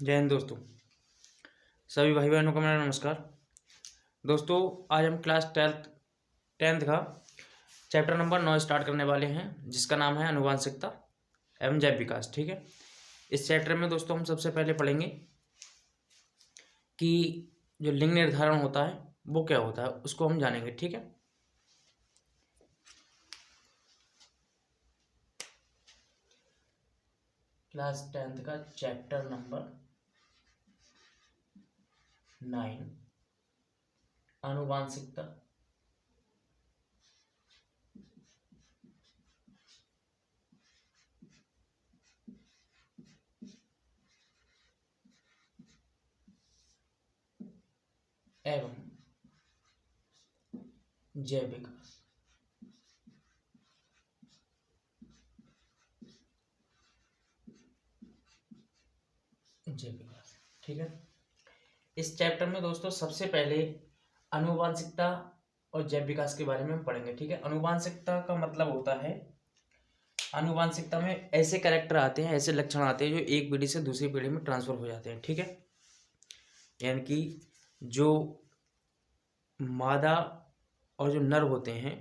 जय हिंद दोस्तों। सभी भाई बहनों को मेरा नमस्कार। दोस्तों, आज हम क्लास टेंथ का चैप्टर नंबर 9 स्टार्ट करने वाले हैं, जिसका नाम है आनुवांशिकता एवं जैव विकास। ठीक है। इस चैप्टर में दोस्तों हम सबसे पहले पढ़ेंगे कि जो लिंग निर्धारण होता है वो क्या होता है, उसको हम जानेंगे। ठीक है। क्लास टेंथ का चैप्टर नंबर 9 आनुवांशिकता एवं जैव विकास। जैव विकास। ठीक है। इस चैप्टर में दोस्तों सबसे पहले आनुवांशिकता और जैव विकास के बारे में हम पढ़ेंगे। ठीक है। आनुवांशिकता का मतलब होता है, आनुवांशिकता में ऐसे कैरेक्टर आते हैं, ऐसे लक्षण आते हैं जो एक पीढ़ी से दूसरी पीढ़ी में ट्रांसफर हो जाते हैं। ठीक है। यानी कि जो मादा और जो नर होते हैं,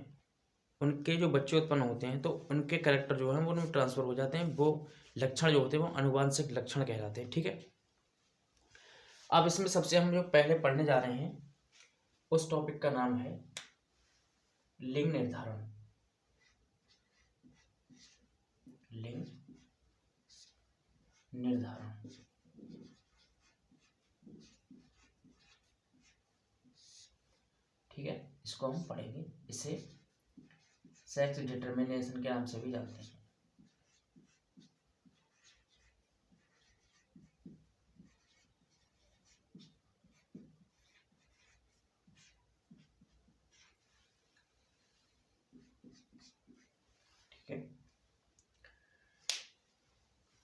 उनके जो बच्चे उत्पन्न होते हैं तो उनके कैरेक्टर जो हैं वो उनमें ट्रांसफर हो जाते हैं। वो लक्षण जो होते हैं वो आनुवांशिक लक्षण कहलाते हैं। ठीक है। अब इसमें सबसे हम जो पहले पढ़ने जा रहे हैं उस टॉपिक का नाम है लिंग निर्धारण। लिंग निर्धारण। ठीक है। इसको हम पढ़ेंगे। इसे सेक्स डिटरमिनेशन के नाम से भी जानते हैं। ठीक है।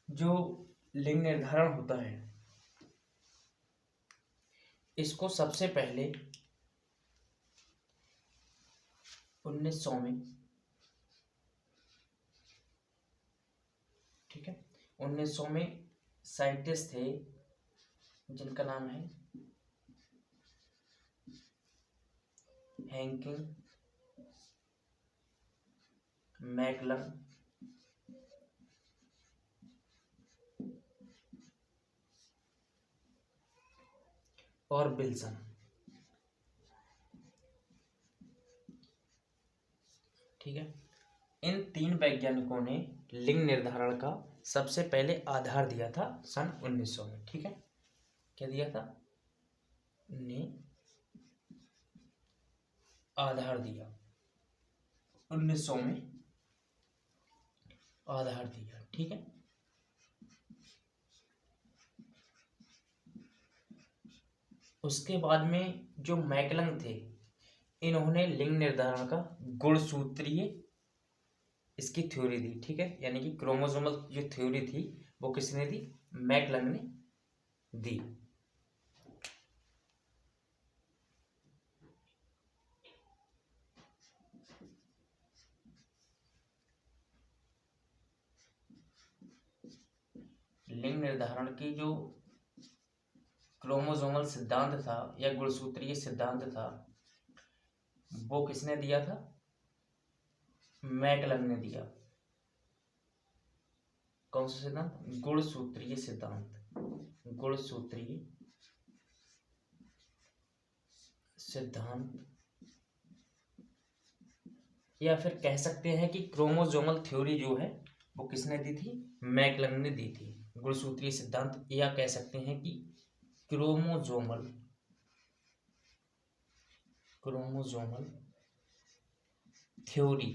जो लिंग निर्धारण होता है इसको सबसे पहले 1900 में, ठीक है, 1900 में साइंटिस्ट थे जिनका नाम है हैंकिंग मैकलन और विल्सन। ठीक है। इन तीन वैज्ञानिकों ने लिंग निर्धारण का सबसे पहले आधार दिया था सन 1900 में। ठीक है। क्या दिया था? ने आधार दिया 1900 में, आधार दिया। ठीक है। उसके बाद में जो मैकलन थे, इन्होंने लिंग निर्धारण का गुणसूत्रीय इसकी थ्योरी दी। ठीक है। यानी कि क्रोमोसोमल जो थ्योरी थी वो किसने दी? मैकलन ने दी। लिंग निर्धारण की जो क्रोमोसोमल सिद्धांत था या गुणसूत्रीय सिद्धांत था वो किसने दिया था? मैकलन ने दिया। कौन सा सिद्धांत? गुणसूत्रीय सिद्धांत। गुणसूत्रीय सिद्धांत, या फिर कह सकते हैं कि क्रोमोसोमल थ्योरी जो है वो किसने दी थी? मैकलन ने दी थी। गुणसूत्रीय सिद्धांत, या कह सकते हैं कि क्रोमोसोमल क्रोमोसोमल थ्योरी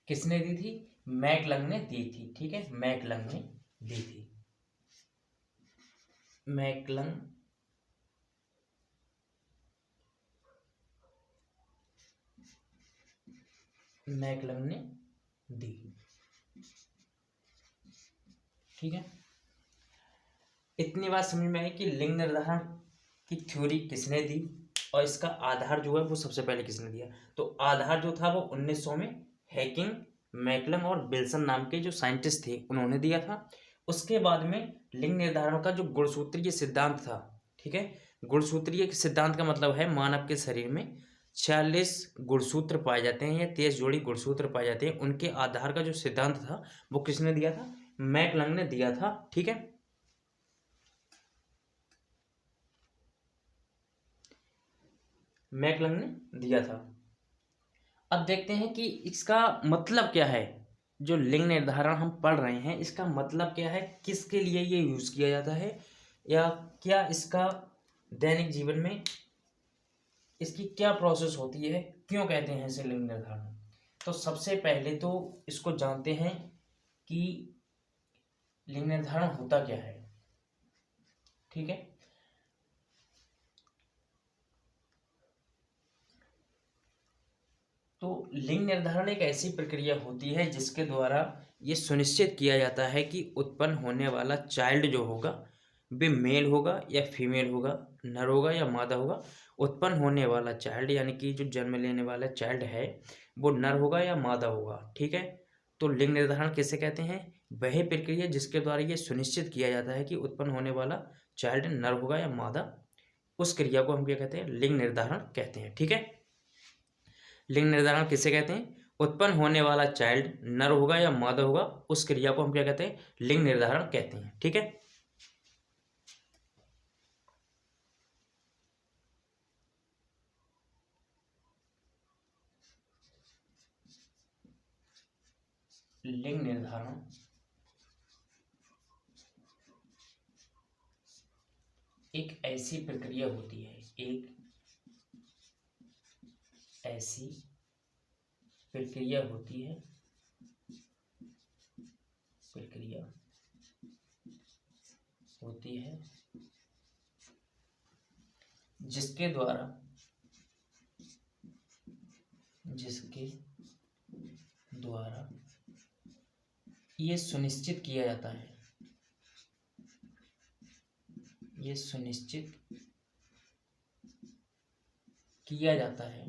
किसने दी थी? मैकलन ने दी थी। ठीक है। मैकलन ने दी थी। मैकलन मैकलन ने दी। ठीक है। इतनी बात समझ में आई कि लिंग निर्धारण की थ्योरी किसने दी और इसका आधार जो है वो सबसे पहले किसने दिया। तो आधार जो था वो 1900 में हैकिंग मैकलन और विल्सन नाम के जो साइंटिस्ट थे उन्होंने दिया था। उसके बाद में लिंग निर्धारण का जो गुणसूत्रीय सिद्धांत था, ठीक है, गुणसूत्रीय सिद्धांत का मतलब है मानव के शरीर में 46 गुणसूत्र पाए जाते हैं या 23 जोड़ी गुणसूत्र पाए जाते हैं। उनके आधार का जो सिद्धांत था वो किसने दिया था? मैकलंग ने दिया था, ठीक है। मैकलंग ने दिया था। अब देखते हैं कि इसका मतलब क्या है। जो लिंग निर्धारण हम पढ़ रहे हैं इसका मतलब क्या है, किसके लिए ये यूज किया जाता है, या क्या इसका दैनिक जीवन में इसकी क्या प्रोसेस होती है, क्यों कहते हैं इसे लिंग निर्धारण। तो सबसे पहले तो इसको जानते हैं कि लिंग निर्धारण होता क्या है, ठीक है। तो लिंग निर्धारण एक ऐसी प्रक्रिया होती है जिसके द्वारा ये सुनिश्चित किया जाता है कि उत्पन्न होने वाला चाइल्ड जो होगा वे मेल होगा या फीमेल होगा, नर होगा या मादा होगा। उत्पन्न होने वाला चाइल्ड यानी कि जो जन्म लेने वाला चाइल्ड है वो नर होगा या मादा होगा, ठीक है। तो लिंग निर्धारण किसे कहते हैं? वह प्रक्रिया जिसके द्वारा ये सुनिश्चित किया जाता है कि उत्पन्न होने वाला चाइल्ड नर होगा या मादा। उस क्रिया को हम क्या कहते हैं? लिंग निर्धारण कहते हैं, ठीक है। लिंग निर्धारण किसे कहते हैं? उत्पन्न होने वाला चाइल्ड नर होगा या मादा होगा, उस क्रिया को हम क्या कहते हैं? लिंग निर्धारण कहते हैं, ठीक है। लिंग निर्धारण एक ऐसी प्रक्रिया होती है, एक ऐसी प्रक्रिया होती है, प्रक्रिया होती है जिसके द्वारा ये सुनिश्चित किया जाता है, ये सुनिश्चित किया जाता है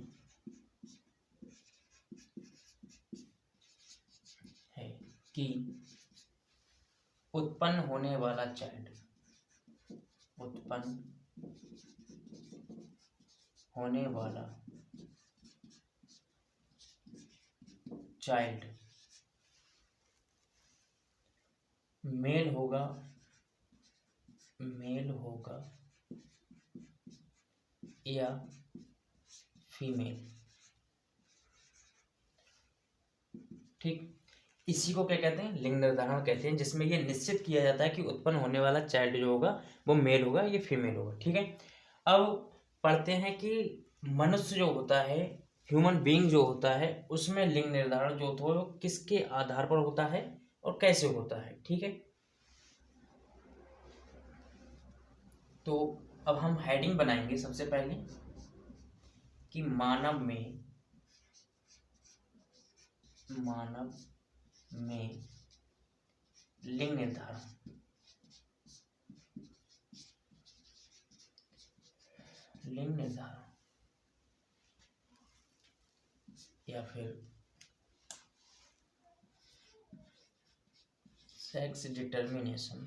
कि उत्पन्न होने वाला चाइल्ड, उत्पन्न होने वाला चाइल्ड मेल होगा या फीमेल, ठीक। इसी को क्या कहते हैं? लिंग निर्धारण कहते हैं, जिसमें यह निश्चित किया जाता है कि उत्पन्न होने वाला चाइल्ड जो होगा वो मेल होगा या फीमेल होगा, ठीक है। अब पढ़ते हैं कि मनुष्य जो होता है, ह्यूमन बीइंग जो होता है, उसमें लिंग निर्धारण जो होता है वो किसके आधार पर होता है और कैसे होता है, ठीक है। तो अब हम हेडिंग बनाएंगे सबसे पहले कि मानव में लिंग निर्धारण, या फिर sex determination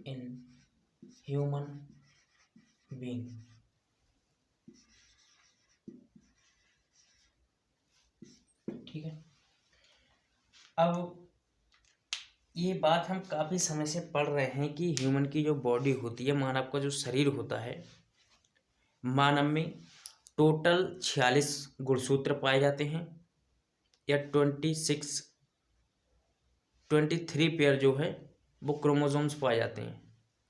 in human being, ठीक है। अब ये बात हम काफ़ी समय से पढ़ रहे हैं कि ह्यूमन की जो बॉडी होती है, मानव का जो शरीर होता है, मानव में टोटल 46 गुणसूत्र पाए जाते हैं या 23 पेयर जो है वो क्रोमोसोम्स पाए जाते हैं।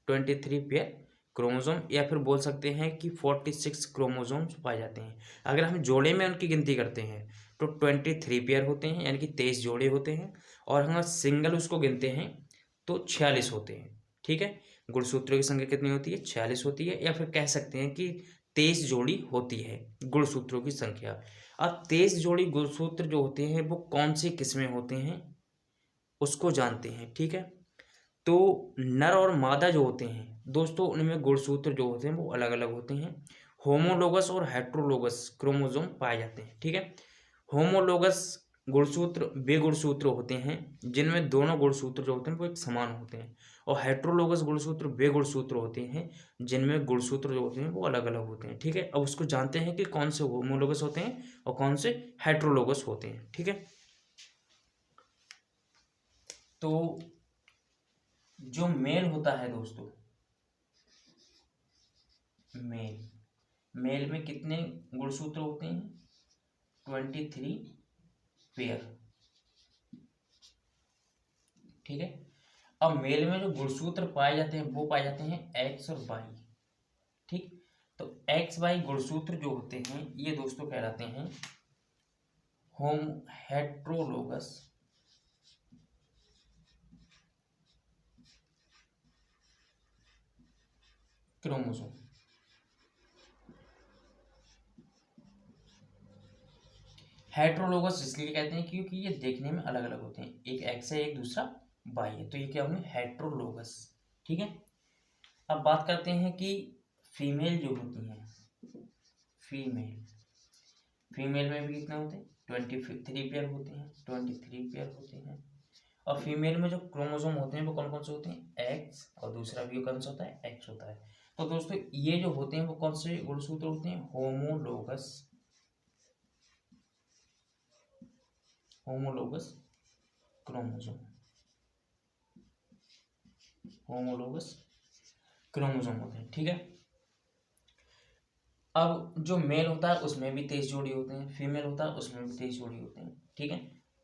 23 पेयर क्रोमोसोम, या फिर बोल सकते हैं कि 46 क्रोमोसोम्स पाए जाते हैं। अगर हम जोड़े में उनकी गिनती करते हैं तो 23 पेयर होते हैं, यानी कि 23 जोड़े होते हैं, और हम सिंगल उसको गिनते हैं तो 46 होते हैं, ठीक है। गुणसूत्रों की संख्या कितनी होती है? 46 होती है, या फिर कह सकते हैं कि 23 जोड़ी होती है गुणसूत्रों की संख्या। अब 23 जोड़ी गुणसूत्र जो होते हैं वो कौन सी किस्में होते हैं उसको जानते हैं, ठीक है। तो नर और मादा जो होते हैं दोस्तों, उनमें गुणसूत्र जो होते हैं वो अलग अलग होते हैं। होमोलोगस और हेट्रोलोगस क्रोमोसोम पाए जाते हैं, ठीक है। होमोलोगस गुणसूत्र वे गुणसूत्र होते हैं जिनमें दोनों गुणसूत्र जो होते हैं वो एक समान होते हैं, और हेट्रोलोगस गुणसूत्र वे गुणसूत्र होते हैं जिनमें गुणसूत्र जो होते हैं वो अलग अलग होते हैं। ठीक है, अब उसको जानते हैं कि कौन से होमोलोगस होते हैं और कौन से हेट्रोलोगस होते हैं। ठीक है, तो जो मेल होता है दोस्तों, मेल में कितने गुणसूत्र होते हैं? 23 पेयर। ठीक है, अब मेल में जो गुणसूत्र पाए जाते हैं वो पाए जाते हैं एक्स और वाई। ठीक, तो एक्स वाई गुणसूत्र जो होते हैं ये दोस्तों कहलाते हैं होम हेट्रोलोगस क्रोमोसोम। हेट्रोलोगस इसलिए कहते हैं क्योंकि ये देखने में अलग अलग होते हैं, एक एक्स है एक दूसरा वाई है, तो ये क्या होंगे? हेट्रोलोगस। ठीक है, अब बात करते हैं कि फीमेल जो होती हैं, फीमेल में भी कितने होते हैं? 23 पेयर होते हैं, 23 पेयर होते हैं। और फीमेल में जो क्रोमोसोम होते हैं वो कौन कौन से होते हैं? एक्स, और दूसरा भी कौन सा होता है? एक्स होता है। तो दोस्तों ये जो होते हैं वो कौन से गुणसूत्र होते हैं? होमोलोगस क्रोमोसोम, होमोलोगस क्रोमोसोम होते हैं। ठीक है, अब जो मेल होता है उसमें भी 23 जोड़ी होते हैं, फीमेल होता है उसमें भी 23 जोड़ी होते हैं। ठीक है,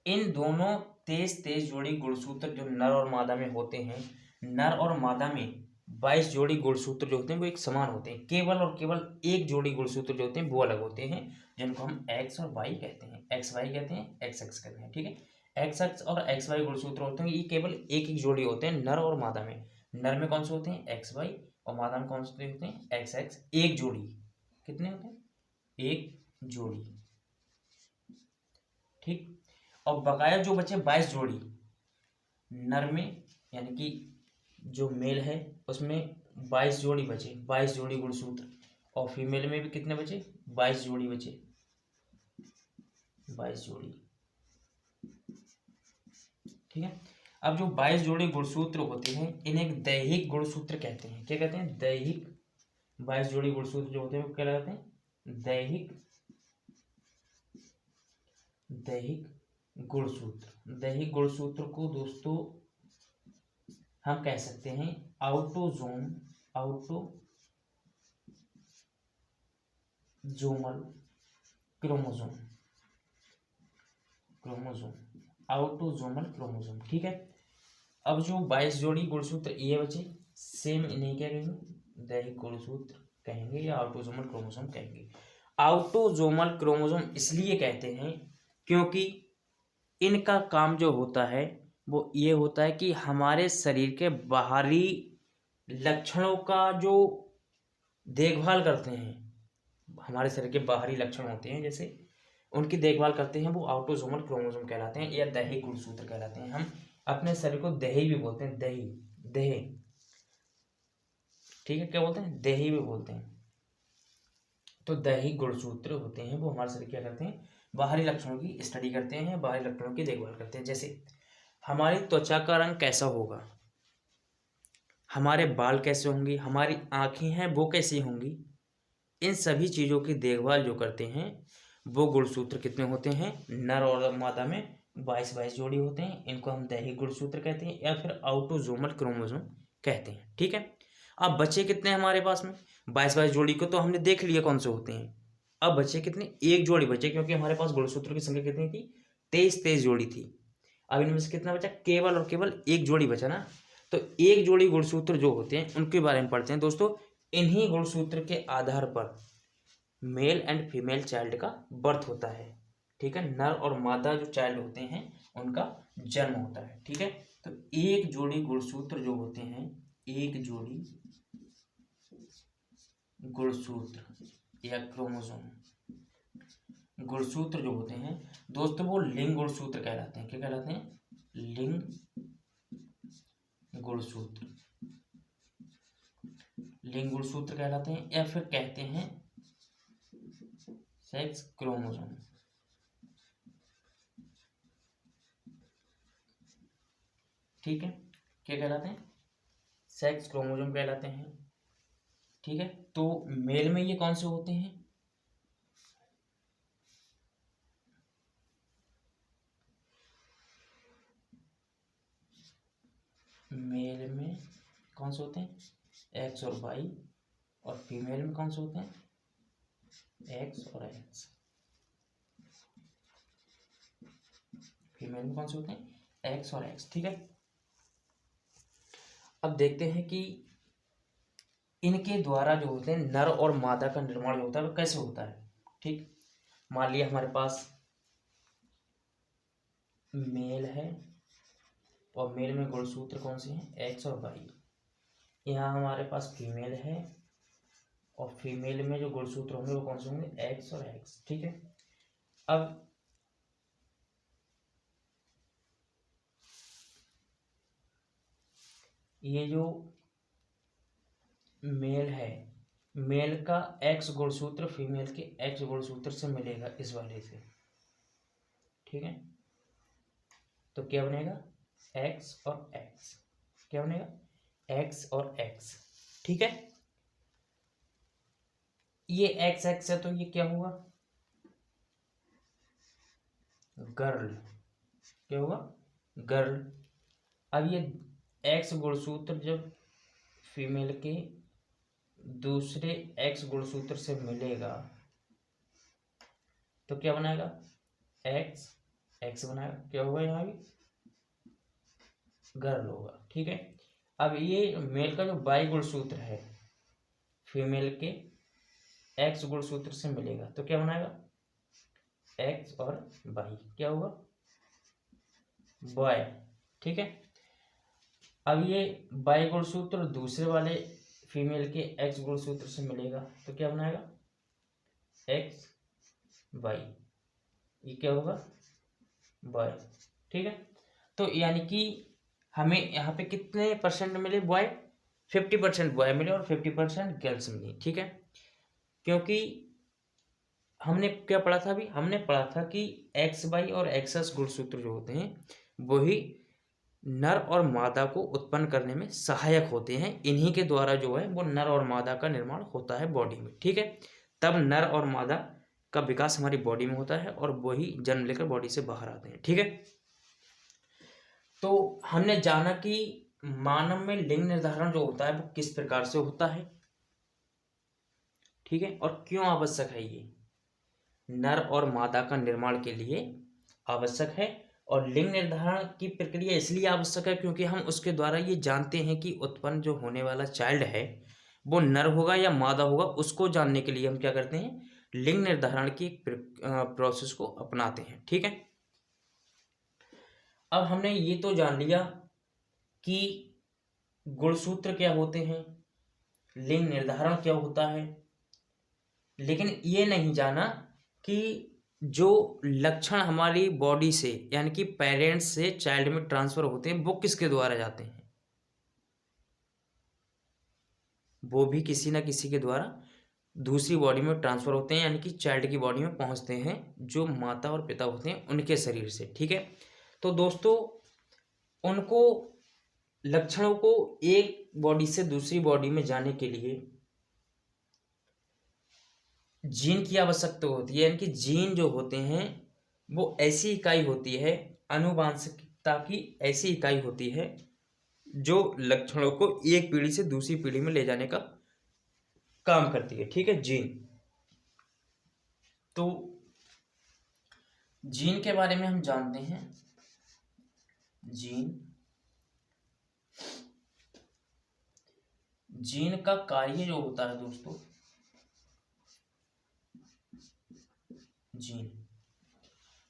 इन दोनों 23 जोड़ी गुणसूत्र जो नर और मादा में होते हैं, नर और मादा में 22 जोड़ी गुणसूत्र जो होते हैं वो एक समान होते हैं, केवल और केवल एक जोड़ी गुणसूत्र जो होते हैं वो अलग होते हैं, जिनको हम एक्स और वाई कहते हैं, एक्स वाई कहते हैं, एक्स एक्स कहते हैं। ठीक है, एक्स एक्स और एक्स वाई गुणसूत्र होते हैं, ये केवल एक एक जोड़ी होते हैं नर और मादा में। नर में कौन से होते हैं? एक्स वाई, और मादा में कौन से होते हैं? X x. एक जोड़ी कितने होते हैं? एक जोड़ी। ठीक, और बकाया जो बचे 22 जोड़ी नर में, यानी कि जो मेल है उसमें 22 जोड़ी बचे, 22 जोड़ी गुणसूत्र, और फीमेल में भी कितने बचे? 22 जोड़ी बचे, 22 जोड़ी। ठीक है, अब जो 22 जोड़ी गुणसूत्र होते हैं इन्हें दैहिक गुणसूत्र कहते हैं। क्या कहते हैं? दैहिक। 22 जोड़ी गुणसूत्र जो होते हैं वो क्या कहते हैं? दैहिक, दैहिक गुणसूत्र। दैहिक गुणसूत्र को दोस्तों हम कह सकते हैं आउटोजोमल क्रोमोसोम, आउटोजोमल क्रोमोसोम। ठीक है, अब जो 22 जोड़ी गुणसूत्र ये बचे, सेम इन्हें क्या कहेंगे? दैहिक गुणसूत्र कहेंगे या ऑटोसोमल क्रोमोसोम कहेंगे। ऑटोसोमल क्रोमोसोम इसलिए कहते हैं क्योंकि इनका काम जो होता है वो ये होता है कि हमारे शरीर के बाहरी लक्षणों का जो देखभाल करते हैं, हमारे शरीर के बाहरी लक्षण होते हैं जैसे उनकी देखभाल करते हैं, वो ऑटोसोमल क्रोमोसोम कहलाते हैं या दैहिक गुणसूत्र कहलाते हैं। हम अपने शरीर को दही भी बोलते हैं, दही, देह। ठीक है, क्या बोलते हैं? देही भी बोलते हैं। तो दैहिक गुणसूत्र होते हैं वो हमारे शरीर क्या करते हैं? बाहरी लक्षणों की स्टडी करते हैं, बाहरी लक्षणों की देखभाल करते हैं। जैसे हमारी त्वचा का रंग कैसा होगा, हमारे बाल कैसे होंगे, हमारी आँखें हैं वो कैसी होंगी, इन सभी चीज़ों की देखभाल जो करते हैं वो गुणसूत्र कितने होते हैं? नर और मादा में 22 जोड़ी होते हैं, इनको हम दैहिक गुणसूत्र कहते हैं या फिर ऑटोसोमल क्रोमोसोम कहते हैं। ठीक है, अब बचे कितने हमारे पास में? 22 जोड़ी को तो हमने देख लिया कौन से होते हैं। अब बचे कितने? एक जोड़ी बचे, क्योंकि हमारे पास गुणसूत्र की संख्या कितनी थी? 23 जोड़ी थी। अब इनमें से कितना बचा? केवल और केवल एक जोड़ी बचा ना। तो एक जोड़ी गुणसूत्र जो होते हैं उनके बारे में पढ़ते हैं दोस्तों। इन्हीं गुणसूत्र के आधार पर मेल एंड फीमेल चाइल्ड का बर्थ होता है। ठीक है, नर और मादा जो चाइल्ड होते हैं उनका जन्म होता है। ठीक है, तो एक जोड़ी गुणसूत्र जो होते हैं, एक जोड़ी गुणसूत्र या क्रोमोसोम गुणसूत्र जो होते हैं दोस्तों वो लिंग गुणसूत्र कहलाते हैं। क्या कहलाते हैं? लिंग गुणसूत्र, लिंग गुणसूत्र कहलाते हैं या फिर कहते हैं सेक्स क्रोमोसोम। ठीक है, क्या कहलाते हैं? सेक्स क्रोमोसोम कहलाते हैं। ठीक है, तो मेल में ये कौन से होते हैं? मेल में कौन से होते हैं? एक्स और वाई। और फीमेल में कौन से होते हैं? एक्स और एक्स। फीमेल में कौन से होते हैं? एक्स और एक्स। ठीक है, अब देखते हैं कि इनके द्वारा जो होते हैं नर और मादा का निर्माण जो होता है वो कैसे होता है। ठीक, मान लिया हमारे पास मेल है और मेल में गुणसूत्र कौन से हैं? एक्स और वाई। यहाँ हमारे पास फीमेल है और फीमेल में जो गुणसूत्र होंगे वो कौन से होंगे? एक्स और एक्स। ठीक है, अब ये जो मेल है, मेल का एक्स गुणसूत्र फीमेल के एक्स गुणसूत्र से मिलेगा इस वाले से। ठीक है, तो क्या बनेगा? एक्स और एक्स। क्या बनेगा? एक्स और एक्स। ठीक है, ये एक्स एक्स है तो ये क्या हुआ? गर्ल। क्या हुआ? गर्ल। अब ये एक्स गुणसूत्र जब फीमेल के दूसरे एक्स गुणसूत्र से मिलेगा तो क्या बनाएगा? एक्स एक्स बनाएगा। क्या होगा? यहाँ भी गर्ल होगा। ठीक है, अब ये मेल का जो बाई गुणसूत्र है फीमेल के एक्स गुणसूत्र से मिलेगा तो क्या बनाएगा? एक्स और बाई। क्या होगा? बॉय। ठीक है, अब ये बाई गुणसूत्र दूसरे वाले फीमेल के एक्स गुणसूत्र से मिलेगा तो क्या बनाएगा? X by. ये क्या होगा? बॉय। ठीक है, तो यानी कि हमें यहाँ पे कितने परसेंट मिले बॉय? 50% बॉय मिले और 50% गर्ल्स मिली। ठीक है, क्योंकि हमने क्या पढ़ा था? अभी हमने पढ़ा था कि एक्स बाई और एक्सएस गुणसूत्र जो होते हैं वही नर और मादा को उत्पन्न करने में सहायक होते हैं। इन्हीं के द्वारा जो है वो नर और मादा का निर्माण होता है बॉडी में। ठीक है, तब नर और मादा का विकास हमारी बॉडी में होता है और वही जन्म लेकर बॉडी से बाहर आते हैं। ठीक है, तो हमने जाना कि मानव में लिंग निर्धारण जो होता है वो किस प्रकार से होता है। ठीक है, और क्यों आवश्यक है? ये नर और मादा का निर्माण के लिए आवश्यक है। और लिंग निर्धारण की प्रक्रिया इसलिए आवश्यक है क्योंकि हम उसके द्वारा ये जानते हैं कि उत्पन्न जो होने वाला चाइल्ड है वो नर होगा या मादा होगा। उसको जानने के लिए हम क्या करते हैं? लिंग निर्धारण की प्रोसेस को अपनाते हैं। ठीक है, अब हमने ये तो जान लिया कि गुणसूत्र क्या होते हैं, लिंग निर्धारण क्या होता है, लेकिन ये नहीं जाना कि जो लक्षण हमारी बॉडी से यानी कि पेरेंट्स से चाइल्ड में ट्रांसफर होते हैं वो किसके द्वारा जाते हैं? वो भी किसी ना किसी के द्वारा दूसरी बॉडी में ट्रांसफर होते हैं, यानी कि चाइल्ड की बॉडी में पहुंचते हैं जो माता और पिता होते हैं उनके शरीर से। ठीक है, तो दोस्तों उनको लक्षणों को एक बॉडी से दूसरी बॉडी में जाने के लिए जीन की आवश्यकता होती है। यानी कि जीन जो होते हैं वो ऐसी इकाई होती है, आनुवांशिकता की ऐसी इकाई होती है जो लक्षणों को एक पीढ़ी से दूसरी पीढ़ी में ले जाने का काम करती है। ठीक है, जीन। तो जीन के बारे में हम जानते हैं। जीन, जीन का कार्य जो होता है दोस्तों, जीन,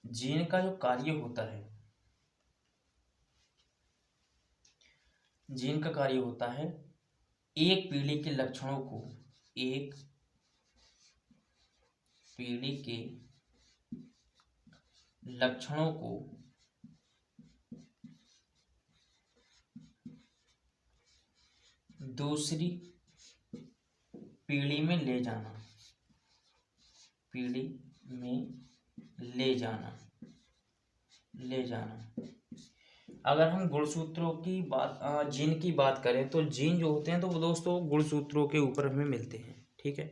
जीन का जो कार्य होता है, जीन का कार्य होता है एक पीढ़ी के लक्षणों को, एक पीढ़ी के लक्षणों को दूसरी पीढ़ी में ले जाना, पीढ़ी में ले जाना, ले जाना। अगर हम गुणसूत्रों की बात जीन की बात करें तो जीन जो होते हैं तो वो दोस्तों गुणसूत्रों के ऊपर हमें मिलते हैं। ठीक है,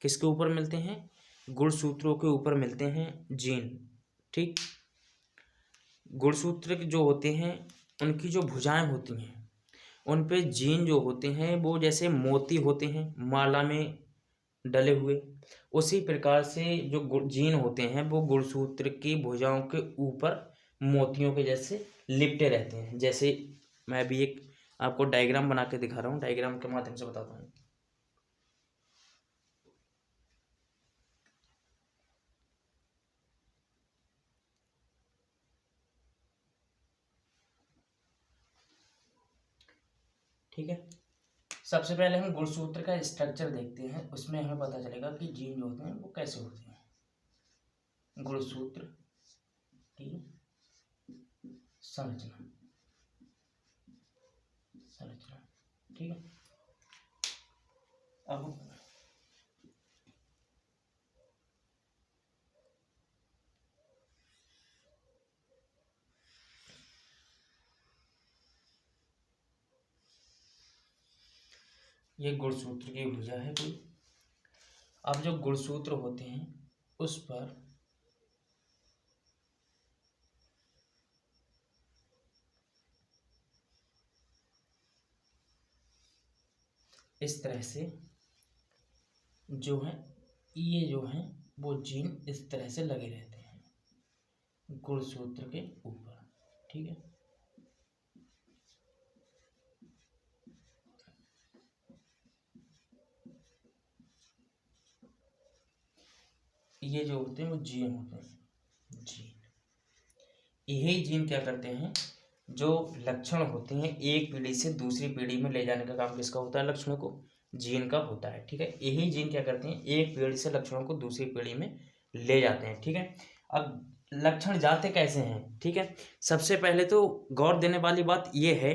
किसके ऊपर मिलते हैं? गुणसूत्रों के ऊपर मिलते हैं जीन। ठीक, गुणसूत्र जो होते हैं उनकी जो भुजाएं होती हैं उन पे जीन जो होते हैं वो जैसे मोती होते हैं माला में डले हुए, उसी प्रकार से जो जीन होते हैं वो गुणसूत्र की भुजाओं के ऊपर मोतियों के जैसे लिपटे रहते हैं। जैसे मैं अभी एक आपको डायग्राम बना के दिखा रहा हूँ, डायग्राम के माध्यम से बताता हूँ। ठीक है, सबसे पहले हम गुणसूत्र का स्ट्रक्चर देखते हैं, उसमें हमें पता चलेगा कि जीन जो होते हैं वो कैसे होते हैं। गुणसूत्र की संरचना, ठीक है। अब ये गुणसूत्र की भुजा है कोई। अब जो गुणसूत्र होते हैं उस पर इस तरह से जो है, ये जो है वो जीन इस तरह से लगे रहते हैं गुणसूत्र के ऊपर। ठीक है, ये जो होते हैं वो जीन होते हैं। जीन, यही जीन क्या करते हैं, जो लक्षण होते हैं एक पीढ़ी से दूसरी पीढ़ी में ले जाने का काम किसका होता है? लक्षणों को जीन का होता है। ठीक है, यही जीन क्या करते हैं, एक पीढ़ी से लक्षणों को दूसरी पीढ़ी में ले जाते हैं। ठीक है, अब लक्षण जाते कैसे हैं? ठीक है, सबसे पहले तो गौर देने वाली बात यह है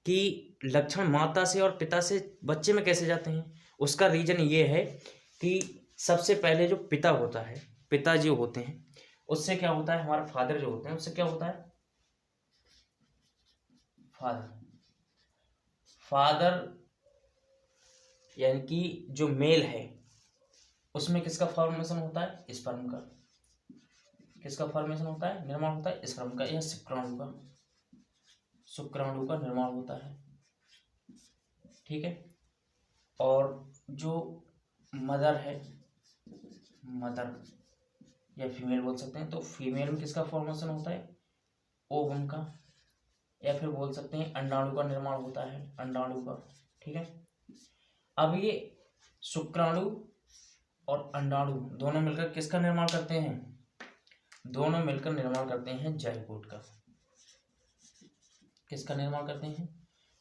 कि लक्षण माता से और पिता से बच्चे में कैसे जाते हैं। उसका रीजन ये है कि सबसे पहले जो पिता होता है, पिता जो होते हैं उससे क्या होता है, हमारा फादर जो होते हैं उससे क्या होता है? फादर, फादर यानी कि जो मेल है उसमें किसका फॉर्मेशन होता है? स्पर्म का। किसका फॉर्मेशन होता है, निर्माण होता है? स्पर्म का या शुक्राणु का। शुक्राणु का निर्माण होता है। ठीक है, और जो मदर है, मदर या फीमेल बोल सकते हैं, तो फीमेल में किसका फॉर्मेशन होता है? ओवम का, या फिर बोल सकते हैं अंडाणु का निर्माण होता है, अंडाणु का। ठीक है, अब ये शुक्राणु और अंडाणु दोनों मिलकर किसका निर्माण करते हैं? दोनों मिलकर निर्माण करते हैं जाइगोट का। किसका निर्माण करते हैं?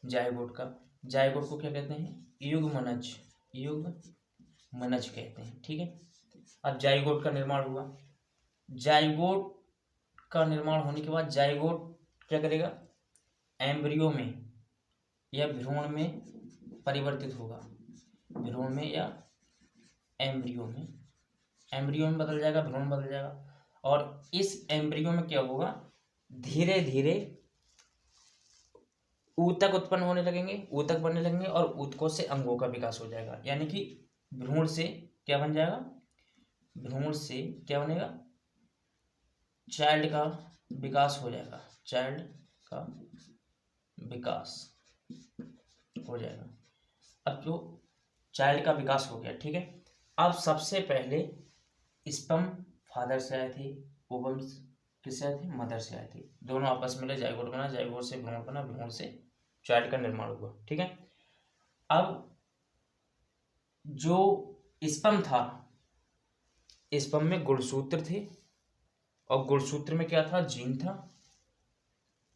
जाइगोट का। जाइगोट को क्या कहते हैं? युग्मनज, युग्मनज कहते हैं। ठीक है, अब जाइगोट का निर्माण हुआ, जाइगोट का निर्माण होने के बाद जाइगोट क्या करेगा? एम्ब्रियो में या भ्रूण में परिवर्तित होगा। भ्रूण में या एम्ब्रियो में, एम्ब्रियो में बदल जाएगा, भ्रूण बदल जाएगा। और इस एम्ब्रियो में क्या होगा, धीरे धीरे ऊतक उत्पन्न होने लगेंगे, ऊतक बनने लगेंगे और ऊतकों से अंगों का विकास हो जाएगा। यानी कि भ्रूण से क्या बन जाएगा? भ्रूण से क्या बनेगा? चाइल्ड का विकास हो जाएगा, चाइल्ड का विकास हो जाएगा। अब जो चाइल्ड का विकास हो गया, ठीक है, अब सबसे पहले स्पर्म फादर से आए थे, ओवम किससे आए थे? मदर से आए थे। दोनों आपस में मिले, जाइगोट बना, जाइगोट से भ्रूण बना, भ्रूण से चाइल्ड का निर्माण हुआ। ठीक है, अब जो स्पर्म था, स्पर्म में गुणसूत्र थे और गुणसूत्र में क्या था? जीन था।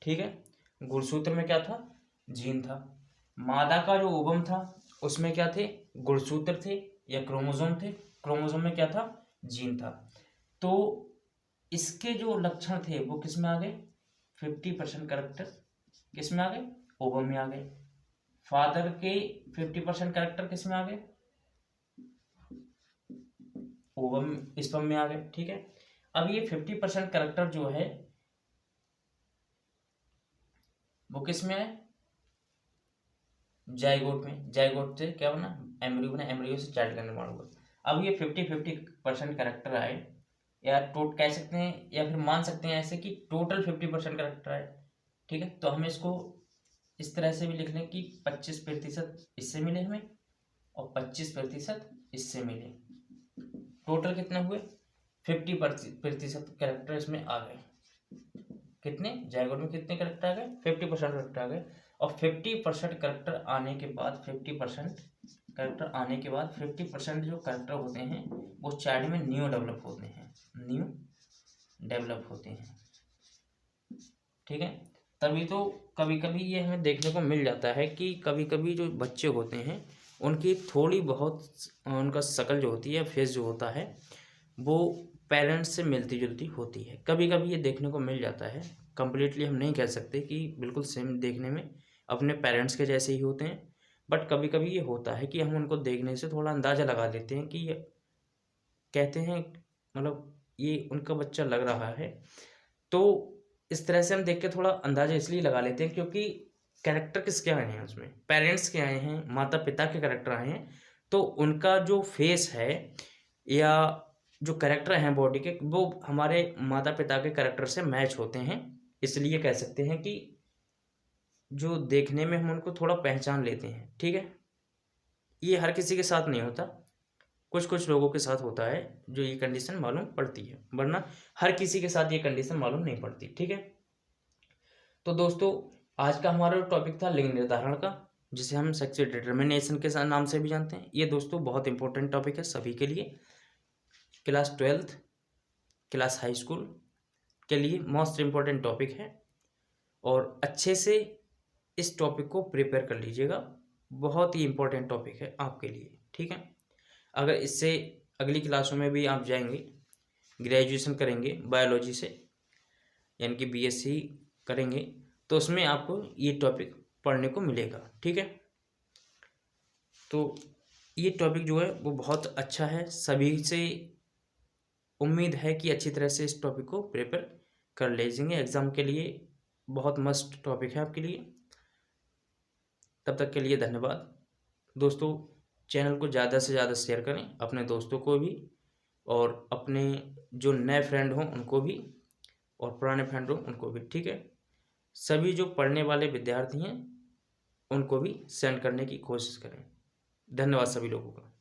ठीक है, गुणसूत्र में क्या था? जीन था। मादा का जो ओवम था उसमें क्या थे? गुणसूत्र थे या क्रोमोसोम थे। क्रोमोसोम में क्या था? जीन था। तो इसके जो लक्षण थे वो किस में आ गए? 50% कैरेक्टर किस में आ गए? ओवम में आ गए। फादर के 50% कैरेक्टर किस में आ गए? ओवम, स्पर्म में आ गए। ठीक है, अब ये 50% कैरेक्टर जो है वो किस में है, जाइगोट में। जाइगोट से क्या बना, एम्ब्रियो बना, एम्ब्रियो से चाइल्ड का निर्माण हुआ। अब ये 50-50% करेक्टर आए, या कह सकते हैं या फिर मान सकते हैं ऐसे कि टोटल 50% करेक्टर आए। ठीक है, तो हमें इसको इस तरह से भी लिख लें कि 25% इससे मिले हमें और 25% इससे मिले। टोटल कितने हुए, 50% करेक्टर इसमें आ गए। कितने, जाइगोट में कितने करेक्टर आ गए, 50% करेक्टर आ गए। और 50% करेक्टर आने के बाद 50% करेक्टर आने के बाद 50% जो करेक्टर होते हैं वो चाइल्ड में न्यू डेवलप होते हैं, न्यू डेवलप होते हैं। ठीक है, तभी तो कभी कभी ये हमें देखने को मिल जाता है कि कभी कभी जो बच्चे होते हैं उनकी थोड़ी बहुत उनका शक्ल जो होती है, फेस जो होता है, वो पेरेंट्स से मिलती जुलती होती है। कभी कभी ये देखने को मिल जाता है, कंप्लीटली हम नहीं कह सकते कि बिल्कुल सेम देखने में अपने पेरेंट्स के जैसे ही होते हैं, बट कभी कभी ये होता है कि हम उनको देखने से थोड़ा अंदाज़ा लगा लेते हैं कि ये कहते हैं मतलब ये उनका बच्चा लग रहा है। तो इस तरह से हम देख के थोड़ा अंदाज़ा इसलिए लगा लेते हैं क्योंकि कैरेक्टर किसके आए हैं, उसमें पेरेंट्स के आए हैं, माता पिता के कैरेक्टर आए हैं, तो उनका जो फेस है या जो कैरेक्टर हैं बॉडी के, वो हमारे माता पिता के कैरेक्टर से मैच होते हैं। इसलिए कह सकते हैं कि जो देखने में हम उनको थोड़ा पहचान लेते हैं। ठीक है, ये हर किसी के साथ नहीं होता, कुछ कुछ लोगों के साथ होता है जो ये कंडीशन मालूम पड़ती है, वरना हर किसी के साथ ये कंडीशन मालूम नहीं पड़ती। ठीक है, तो दोस्तों आज का हमारा टॉपिक था लिंग निर्धारण का, जिसे हम सेक्सुअल डिटर्मिनेशन के नाम से भी जानते हैं। ये दोस्तों बहुत इंपॉर्टेंट टॉपिक है सभी के लिए, class 12th, class high school के लिए मोस्ट इम्पॉर्टेंट टॉपिक है, और अच्छे से इस टॉपिक को प्रिपेयर कर लीजिएगा। बहुत ही इम्पोर्टेंट टॉपिक है आपके लिए। ठीक है, अगर इससे अगली क्लासों में भी आप जाएंगे, ग्रेजुएशन करेंगे बायोलॉजी से, यानी कि बीएससी करेंगे, तो उसमें आपको ये टॉपिक पढ़ने को मिलेगा। ठीक है, तो ये टॉपिक जो है वो बहुत अच्छा है, सभी से उम्मीद है कि अच्छी तरह से इस टॉपिक को प्रिपेयर कर लीजिएंगे एग्ज़ाम के लिए। बहुत मस्त टॉपिक है आपके लिए। तब तक के लिए धन्यवाद दोस्तों। चैनल को ज़्यादा से ज़्यादा शेयर करें अपने दोस्तों को भी, और अपने जो नए फ्रेंड हों उनको भी, और पुराने फ्रेंड हों उनको भी। ठीक है, सभी जो पढ़ने वाले विद्यार्थी हैं उनको भी सेंड करने की कोशिश करें। धन्यवाद सभी लोगों का।